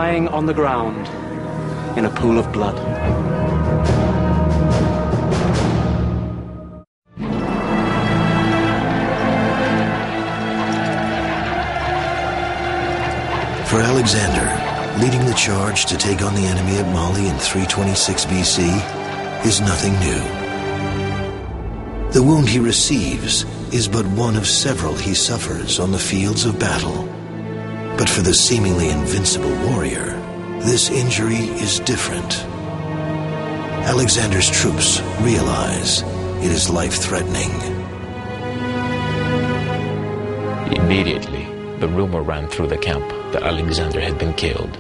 lying on the ground in a pool of blood. For Alexander, leading the charge to take on the enemy at Mali in 326 BC is nothing new. The wound he receives is but one of several he suffers on the fields of battle. But for the seemingly invincible warrior, this injury is different. Alexander's troops realize it is life-threatening. Immediately, the rumor ran through the camp that Alexander had been killed.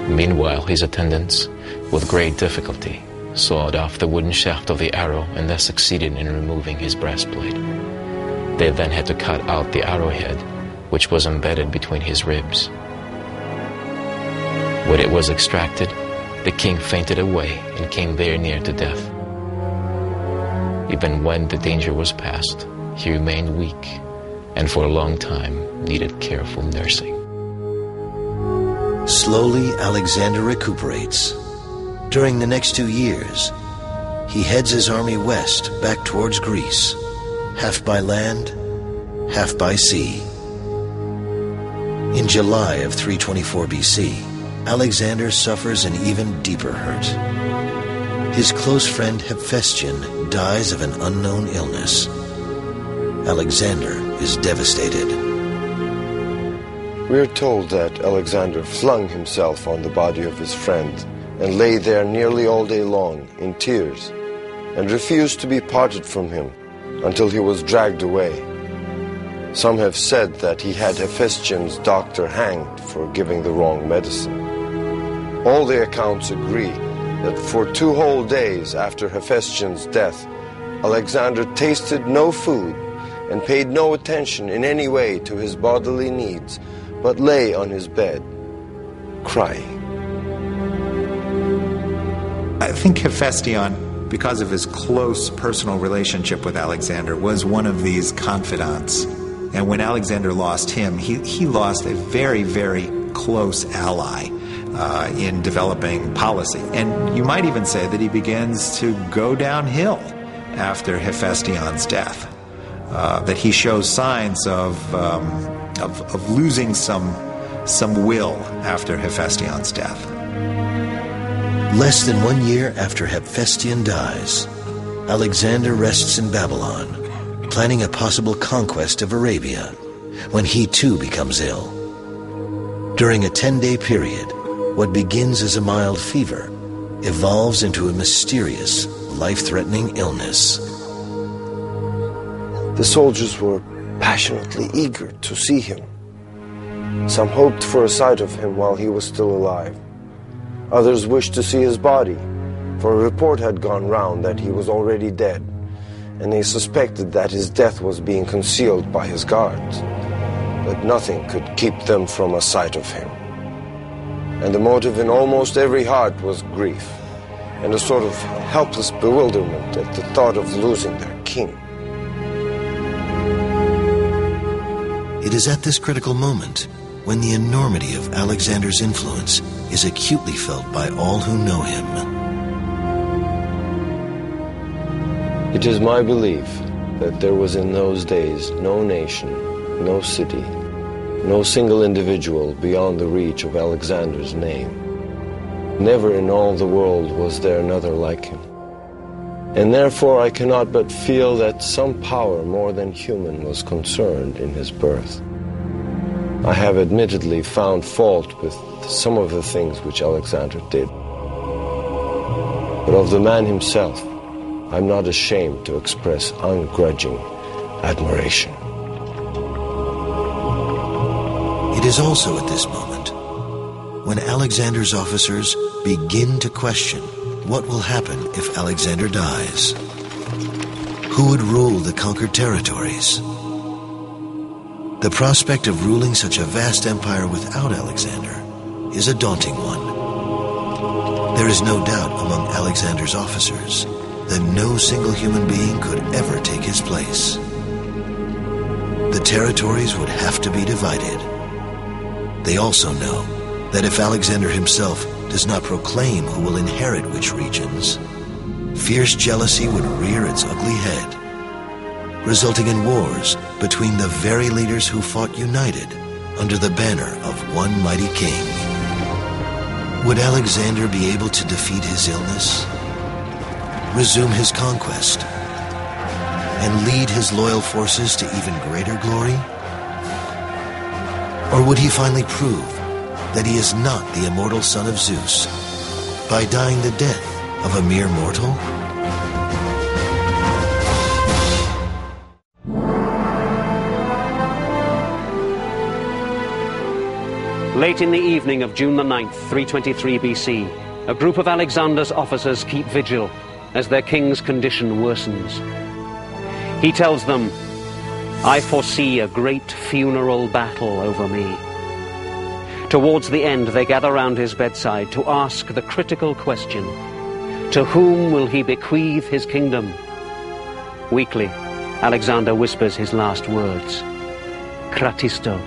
Meanwhile, his attendants, with great difficulty, sawed off the wooden shaft of the arrow and thus succeeded in removing his breastplate. They then had to cut out the arrowhead, which was embedded between his ribs. When it was extracted, the king fainted away and came very near to death. Even when the danger was past, he remained weak and for a long time needed careful nursing. Slowly, Alexander recuperates. During the next 2 years, he heads his army west back towards Greece, half by land, half by sea. In July of 324 BC, Alexander suffers an even deeper hurt. His close friend Hephaestion dies of an unknown illness. Alexander is devastated. We are told that Alexander flung himself on the body of his friend and lay there nearly all day long in tears and refused to be parted from him until he was dragged away. Some have said that he had Hephaestion's doctor hanged for giving the wrong medicine. All the accounts agree that for 2 whole days after Hephaestion's death, Alexander tasted no food and paid no attention in any way to his bodily needs, but lay on his bed, crying. I think Hephaestion, because of his close personal relationship with Alexander, was one of these confidants. And when Alexander lost him, he lost a very, very close ally in developing policy. And you might even say that he begins to go downhill after Hephaestion's death. That he shows signs of losing some will after Hephaestion's death. Less than 1 year after Hephaestion dies, Alexander rests in Babylon, planning a possible conquest of Arabia, when he too becomes ill. During a 10-day period, what begins as a mild fever evolves into a mysterious, life-threatening illness. The soldiers were passionately eager to see him. Some hoped for a sight of him while he was still alive. Others wished to see his body, for a report had gone round that he was already dead, and they suspected that his death was being concealed by his guards. But nothing could keep them from a sight of him. And the motive in almost every heart was grief, and a sort of helpless bewilderment at the thought of losing their king. It is at this critical moment when the enormity of Alexander's influence is acutely felt by all who know him. It is my belief that there was in those days no nation, no city, no single individual beyond the reach of Alexander's name. Never in all the world was there another like him. And therefore I cannot but feel that some power more than human was concerned in his birth. I have admittedly found fault with some of the things which Alexander did. But of the man himself, I'm not ashamed to express ungrudging admiration. It is also at this moment when Alexander's officers begin to question what will happen if Alexander dies. Who would rule the conquered territories? The prospect of ruling such a vast empire without Alexander is a daunting one. There is no doubt among Alexander's officers that no single human being could ever take his place. The territories would have to be divided. They also know that if Alexander himself does not proclaim who will inherit which regions, fierce jealousy would rear its ugly head, resulting in wars between the very leaders who fought united under the banner of one mighty king. Would Alexander be able to defeat his illness, resume his conquest, and lead his loyal forces to even greater glory? Or would he finally prove that he is not the immortal son of Zeus by dying the death of a mere mortal? Late in the evening of June the 9th, 323 BC, a group of Alexander's officers keep vigil as their king's condition worsens. He tells them, "I foresee a great funeral battle over me." Towards the end, they gather round his bedside to ask the critical question, to whom will he bequeath his kingdom? Weakly, Alexander whispers his last words, "Kratisto,"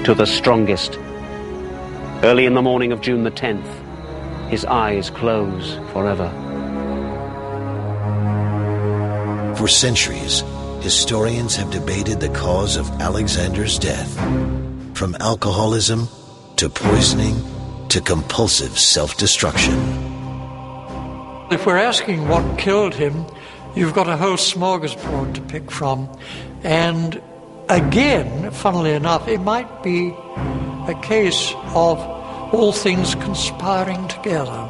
to the strongest. Early in the morning of June the 10th, his eyes close forever. For centuries, historians have debated the cause of Alexander's death, from alcoholism to poisoning to compulsive self-destruction. If we're asking what killed him, you've got a whole smorgasbord to pick from. And again, funnily enough, it might be a case of all things conspiring together.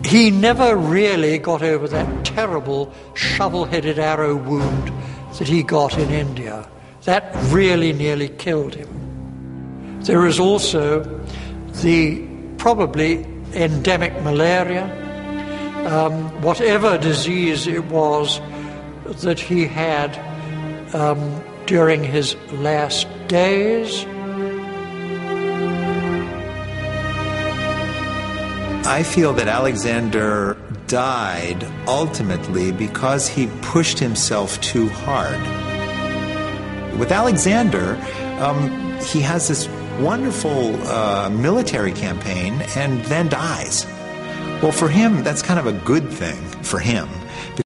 He never really got over that terrible shovel-headed arrow wound that he got in India. That really nearly killed him. There is also the probably endemic malaria, whatever disease it was that he had during his last days. I feel that Alexander died ultimately because he pushed himself too hard. With Alexander, he has this wonderful military campaign and then dies. Well, for him, that's kind of a good thing for him.